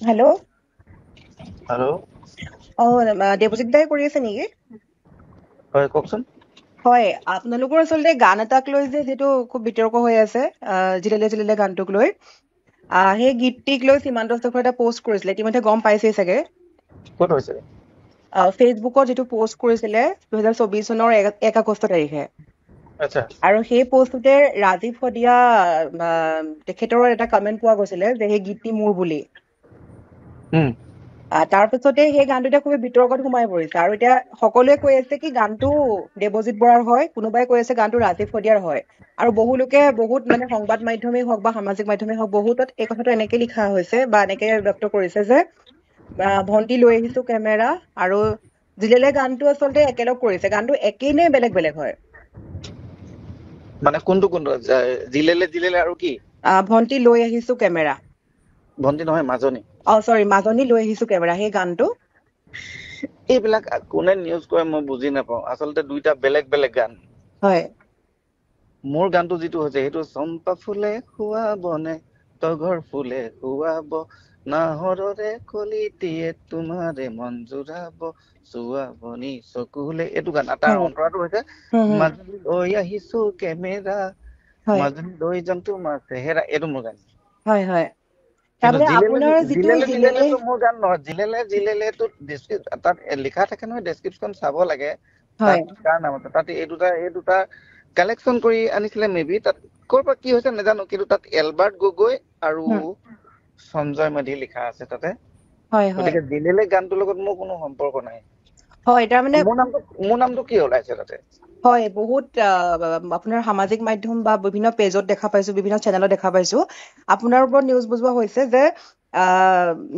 Hello'. Hello'. Debajit দাই কৰি আছে নেকি? হয় কওকচোন। হয়, আপোনালোকৰ আচলতে গান এটাক লৈ যিটো খুব বিতৰ্ক হৈ আছে, জিলেলে জিলেলে গানটোক লৈ। সেই গীতটিক লৈ সীমান্ত শেখৰ এটা পোষ্ট কৰিছিলে, ইতিমধ্যে গম পাইছেই চাগে। ক'ত হৈছে? ফেচবুকত যিটো পোষ্ট কৰিছিলে 2024 চনৰ 1 আগষ্ট তাৰিখে। আচ্ছা। আৰু সেই পোষ্টটোতে ৰাজীৱ শদিয়া তেখেতৰ এটা কমেন্ট পোৱা গৈছিলে যে সেই গীতটি মোৰ বুলি। তাৰপিছতে সেই গানটোতে খুবেই বিতৰ্কত সোমাই পৰিছে আৰু এতিয়া সকলোৱে কৈ আছে কি গানটো দেৱজিৎ বৰাৰ হয়, কোনোবাই কৈ আছে গানটো ৰাজীৱ শদিয়াৰ হয়। আৰু বহু লোকে বহুত মানে সংবাদ মাধ্যমেই হওক বা সামাজিক মাধ্যমেই হওক বহুতত এই কথাটো এনেকে লিখা হৈছে বা এনেকে ব্যক্ত কৰিছে যে ভন্টি লৈ আহিছো কেমেৰা আৰু জিলেলে গানটো আচলতে একেলগ কৰিছে। গানটো একেই নে বেলেগ বেলেগ হয়? মানে কোনটো জিলেলে জিলেলে আৰু কি? ভন্টি লৈ আহিছো কেমেৰা। ভন্টি নহয় মাজনী। চৰি, মাজনী লৈ আহিছো কেমেৰা, সেই গানটো। এইবিলাক কোনে নিউজ কৰে মই বুজি নাপাওঁ। আচলতে দুইটা বেলেগ বেলেগ গান। হয়। মোৰ গানটো যিটো হৈছে সেইটো চম্পা ফুলে খুৱাবনে তগৰ ফুলে খুৱাব নাহৰৰে কলিটিয়ে তোমাৰে মন জুৰাব চুৱাবনি চকুলে, এইটো গান। তাৰ হয়। অন্তৰাটো হৈছে হুম, হুম। মাজনী লৈ আহিছো কেমেৰা হয়, মাজনী লৈ যাম তোমাৰ চেহেৰা, এইটো মোৰ গান। হয়, হয়। কিন্তু তাৰমানে জিলেলে আপোনাৰ যিটো জিলেলে জিলেলে জিলেলেটো মোৰ গান নহয়। জিলেলে জিলেলেটো তাত লিখা থাকে নহয়, ডেছক্ৰিপশ্যন চাব লাগে। হয়, তাত কাৰ নাম আছে, তাত এই দুটা কালেকশ্যন কৰি আনিছিলে মেবি। তাত ক'ৰ পৰা কি হৈছে নাজানো, কিন্তু তাত এলবাৰ্ট গগৈ আৰু হুম, সঞ্জয় মাঝি লিখা আছে তাতে। হয়, হয়। গতিকে জিলেলে গানটোৰ লগত মোৰ কোনো সম্পৰ্ক নাই। হয়, তাৰমানে মোৰ নামটো কি ওলাইছে তাতে? হয়, বহুত আপোনাৰ সামাজিক মাধ্যম বা বিভিন্ন পেজত দেখা পাইছো, বিভিন্ন চেনেলত দেখা পাইছো। আপোনাৰ ওপৰত নিউজ বুজোৱা হৈছে যে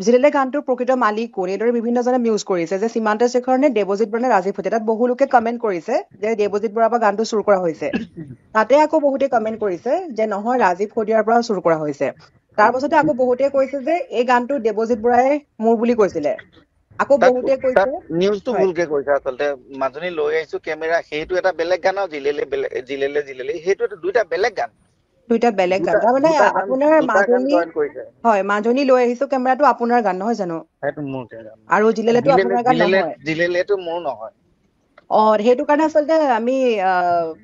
জিলেলে গানটোৰ প্ৰকৃত মালিক কোন, এইদৰে বিভিন্নজনে নিউজ কৰিছে যে সীমান্ত শেখৰ নে দেৱজিৎ বৰা নে ৰাজীৱ শইকীয়া। তাত বহু লোকে কমেন্ট কৰিছে যে দেৱজিৎ বৰাৰ পৰা গানটো চুৰ কৰা হৈছে। তাতে আকৌ বহুতে কমেন্ট কৰিছে যে নহয়, ৰাজীৱ শদিয়াৰ পৰা চুৰ কৰা হৈছে। তাৰ পাছতে আকৌ বহুতে কৈছে যে এই গানটো দেৱজিৎ বৰাই মোৰ বুলি কৈছিলে। আকৌ তাত বহুতে তাত কৈছে নিউজটো হয়, ভুলকে কৰিছে আচলতে। মাজনী লৈ আহিছো কেমেৰা সেইটো এটা বেলেগ গান, আৰু জিলেলে জিলেলে সেইটো দুইটা বেলেগ গান। দুইটা বেলেগ গান। তাৰমানে দুটা গান আপোনাৰ দুটা গান মাজনী, জইন কৰিছে। হয়, মাজনী লৈ আহিছো কেমেৰাটো আপোনাৰ গান নহয় জানো? সেইটো মোৰ গান আৰু নহয়। জিলেলেটো আপোনাৰ গান নহয়। জিলেলেটো মোৰ নহয়। সেইটো কাৰণে আচলতে আমি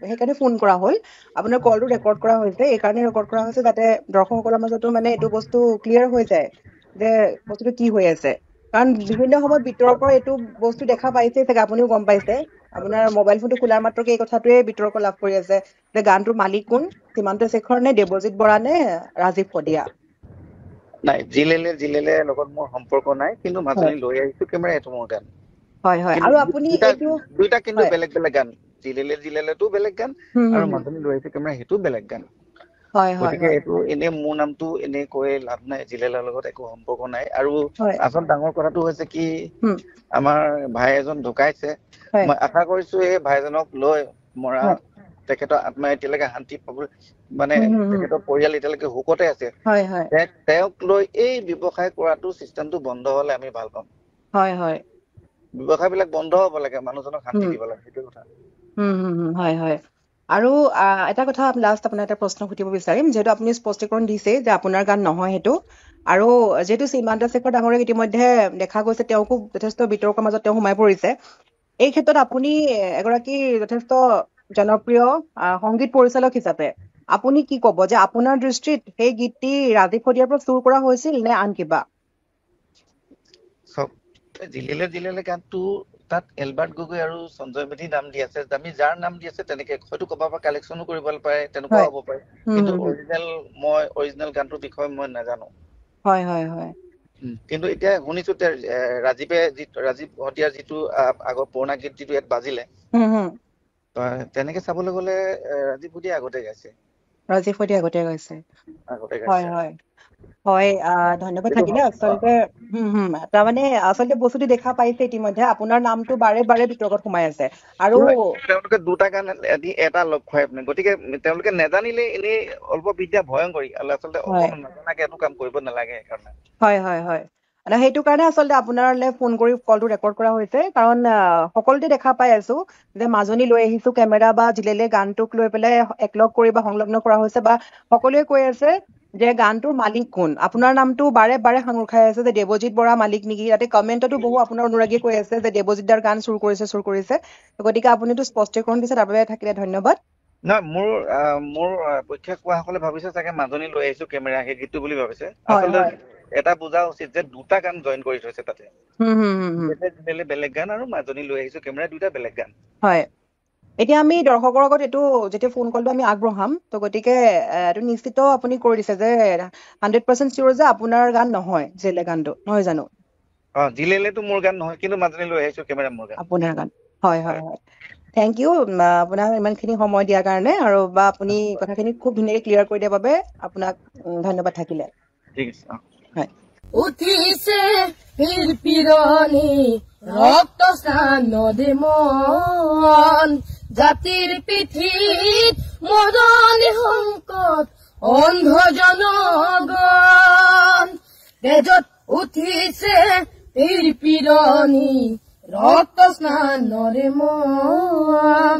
সেইকাৰণে ফোন কৰা হ'ল। আপোনাৰ কলটো ৰেকৰ্ড কৰা হৈছে। এই কাৰণে ৰেকৰ্ড কৰা হৈছে যাতে দৰ্শকসকলৰ মাজতো মানে এইটো বস্তু ক্লিয়াৰ হৈ যায় যে বস্তুটো কি হৈ আছে। কাৰণ বিভিন্ন সময়ত বিতৰ্কৰ এইটো বস্তু দেখা পাইছেই চাগে, আপুনিও গম পাইছে। আপোনাৰ মোবাইল ফোনটো খোলাৰ মাত্ৰকে এই কথাটোৱে বিতৰ্ক লাভ কৰি আছে যে গানটোৰ মালিক কোন, সীমান্ত শেখৰ নে দেৱজিৎ বৰা নে ৰাজীৱ শদিয়া। নাই, জিলেলে জিলেলে লগত মোৰ সম্পৰ্ক নাই। কিন্তু হয়, মাজনী লৈ আহিছো কেমেৰা এইটো মোৰ গান। হয়, হয়। কিন্তু আৰু আপুনি এইটো দুইটা কিন্তু হয়, বেলেগ বেলেগ গান। জিলেলে জিলেলেটো বেলেগ গান হুম, হুম, আৰু হুম, মাজনী লৈ আহিছো কেমেৰা সেইটো বেলেগ গান। হয়, হয়, গতিকে হয়, এইটো এনেই মোৰ নামটো এনেই কৈ লাভ নাই। জিলেলৰ লগত একো সম্পৰ্ক নাই। আৰু হয়, আচল ডাঙৰ কথাটো হৈছে কি, হুম, আমাৰ ভাই এজন ঢুকাইছে। হয়, মই আশা কৰিছো এই ভাইজনক লৈ মৰা হয়, তেখেতৰ আত্মা এতিয়ালৈকে শান্তি পাবলৈ, মানে হুম, হুম, হুম, তেখেতৰ পৰিয়াল এতিয়ালৈকে শোকতে আছে। হয়, হয়, তেওঁক লৈ এই ব্যৱসায় কৰাটো চিষ্টেমটো বন্ধ হলে আমি ভাল পাম। হয়, হয়, ব্যৱসায় বিলাক বন্ধ হব লাগে, মানুহজনক শান্তি হুম, দিব লাগে, সেইটো কথা। হয়, হয়। আৰু এটা কথা লাষ্ট আপোনাৰ এটা প্ৰশ্ন সুধিব বিচাৰিম, যিহেতু আপুনি স্পষ্টীকৰণ দিছেই যে আপোনাৰ গান নহয় সেইটো। আৰু যিহেতু সীমান্ত শেখৰ ডাঙৰীয়াক ইতিমধ্যে দেখা গৈছে তেওঁকো যথেষ্ট বিতৰ্কৰ মাজত তেওঁ সোমাই পৰিছে। এই ক্ষেত্ৰত আপুনি এগৰাকী যথেষ্ট জনপ্ৰিয় সংগীত পৰিচালক হিচাপে আপুনি কি ক'ব যে আপোনাৰ দৃষ্টিত সেই গীতটি ৰাজীৱ শদিয়াৰ পৰা চুৰ কৰা হৈছিল নে আন কিবা? চব জিলেলে জিলেলে গানটো তাত এলবাৰ্ট গগৈ আৰু সঞ্জয় মেধি নাম দি আছে। আমি যাৰ নাম দি আছে তেনেকে হয়তো ক'ৰবাৰ পৰা কালেকশ্যনো কৰিব পাৰে, তেনেকুৱাও হয়, হ'ব পাৰে। হুম, কিন্তু হুম, হুম, অৰিজিনেল গানটোৰ বিষয়ে মই নাজানো। হয়, হয়, হয়, কিন্তু এতিয়া শুনিছো ৰাজীৱ শদিয়াৰ যিটো আগৰ পুৰণা গীত যিটো ইয়াত বাজিলে, হুম, হুম, তেনেকে চাবলৈ গলে ৰাজীৱ শদিয়াই আগতে গাইছে। ৰাজীৱ শইকীয়া আগতে গাইছে। আগতে হয়, গাইছে। হয়, হয়, ধন্যবাদ এইটো থাকিলে। আচলতে তাৰমানে আচলতে বস্তুটো দেখা পাইছে ইতিমধ্যে আপোনাৰ নামটো বাৰে বাৰে বিতৰ্কত সোমাই আছে। আৰু তেওঁলোকে দুটা গান এটা লগ খুৱাই আপুনি, গতিকে তেওঁলোকে নেজানিলে এনেই অল্প বিদ্যা ভয়ংকৰী, আচলতে হয়, অকণমান নজনাকে এইটো কাম কৰিব নালাগে সেইকাৰণে। হয়, হয়, হয়। সেইটো কাৰণে আচলতে আপোনালৈ ফোন কৰি কলটো ৰেকৰ্ড কৰা হৈছে। কাৰণ সকলোতে দেখা পাই আছো যে মাজনী লৈ আহিছো কেমেৰা বা জিলেলে গানটোক লৈ পেলাই একলগ কৰি বা সংলগ্ন কৰা হৈছে, বা সকলোৱে কৈ আছে যে গানটোৰ মালিক কোন আপোনাৰ নামটো বাৰে বাৰে সাঙুৰ খাই আছে যে দেৱজিৎ বৰা মালিক নেকি ইয়াতে কমেণ্টতো বহু আপোনাৰ অনুৰাগীয়ে কৈ আছে যে দেৱজিৎ দাৰ গান চুৰ কৰিছে গতিকে আপুনিতো স্পষ্টীকৰণ দিছে তাৰ বাবে থাকিলে ধন্যবাদ নহয় মোৰ পৰীক্ষা কোৱাসকলে ভাবিছে চাগে মাজনী লৈ আহিছো কেমেৰা সেই গীতটো বুলি ভাবিছে হয়, আচলতে হয়। এটা বুজা উচিত যে দুটা গান জইন কৰি থৈছে তাতে হুম। বেলেগ গান আৰু মাজনী লৈ আহিছো কেমেৰা দুটা বেলেগ গান হয় এতিয়া আমি দৰ্শকৰ আগত এইটো যেতিয়া ফোন কলটো আমি আগবঢ়াম তো গতিকে এইটো নিশ্চিত আপুনি কৰি দিছে যে 100% চিয়ৰ যে আপোনাৰ গান নহয় জেলে গানটো নহয় জানো জিলেলেতো মোৰ গান নহয় কিন্তু মাজনী লৈ আহিছো কেমেৰা মোৰ গান আপোনাৰ গান হয় থেংক ইউ আপোনাক ইমানখিনি সময় দিয়াৰ কাৰণে আৰু বা আপুনি কথাখিনি খুব ধুনীয়াকৈ ক্লিয়াৰ কৰি দিয়াৰ বাবে আপোনাক ধন্যবাদ থাকিলে ঠিক আছে হয় উঠিছে পিৰপিৰণি ৰক্ত স্নানদে মন জাতিৰ পিঠিত মদনী সংকট অন্ধ জনগণ তেজত উঠিছে পিৰপিৰণি ৰক্ত স্নানদে মন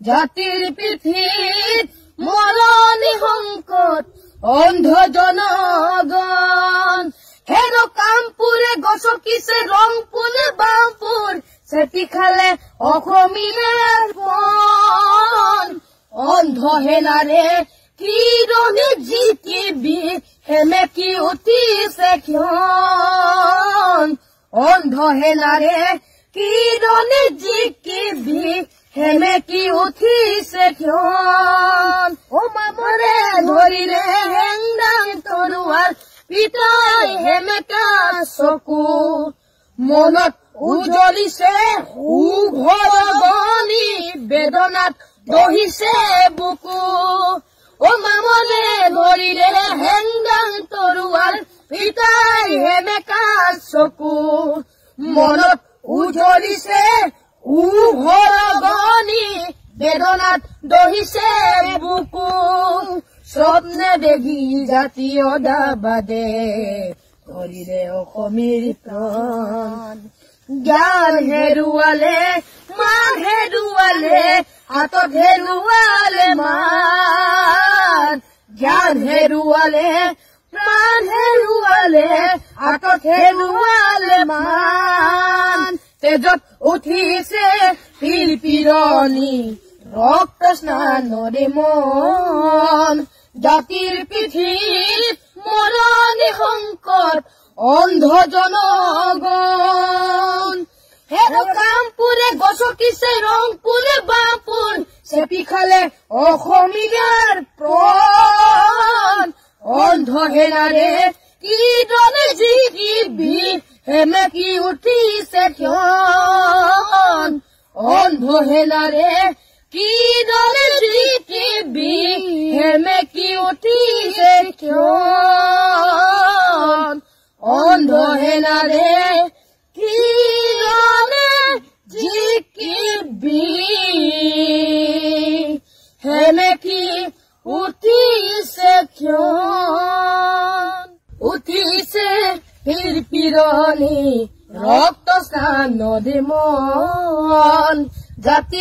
জাতিৰ পিঠিত মদনী সংকট অন্ধ জনগণ হেন কামপুৰে গছকিছে ৰংপুৰে বামপুৰ সেটি খালে অসমীয়াৰ মন অন্ধ হেনাৰে কিৰণে জিতিবি হেমেকি উঠিছে ক্ষণ অন্ধ হেনাৰে কিৰণে জিতিবি হেমেকি উঠিছে ক্ষণ ও মামৰে ধৰিলে হেংদাং তৰুৱাৰ পিতাই হেমেকা চকু মনত উজলিছে উঘৰগনি বেদনাত দহিছে বুকু ও মামনে ধৰিলে হেংদাং তৰুৱাৰ পিতাই হেমেকা চকু মনত উজলিছে উঘৰগনি বেদনাত দহিছে বুকু স্বপ্নে দেখি জাতীয় দাবাদে কৰিলে অসমীৰ প্ৰাণ জ্ঞান হেৰুৱালে মান হেৰুৱালে হাতত হেৰুৱালে মান জ্ঞান হেৰুৱালে প্ৰাণ হেৰুৱালে হাতত হেৰুৱালে মান তেজত উঠিছে পিৰপিৰণি ৰক্ত স্নানদে মন জাতিৰ পিঠিত মৰণি সংকট অন্ধ জনগণ হেন কামপুৰে গছকিছে ৰংপুৰে বামপুৰ চেপি খালে অসমীয়াৰ প্ৰাণ অন্ধ হেনাৰে কিৰণে জিতিবি হেমেকি উঠিছে ক্ষণ অন্ধ হেনাৰে কিৰণে জিতিবি হেমেকি উঠিছে ক্ষণ অন্ধ হেনাৰে কিৰণে জিতিবি হেমেকি উঠিছে ক্ষণ উঠিছে পিৰপিৰণি ৰক্ত স্নানদে মন জাতি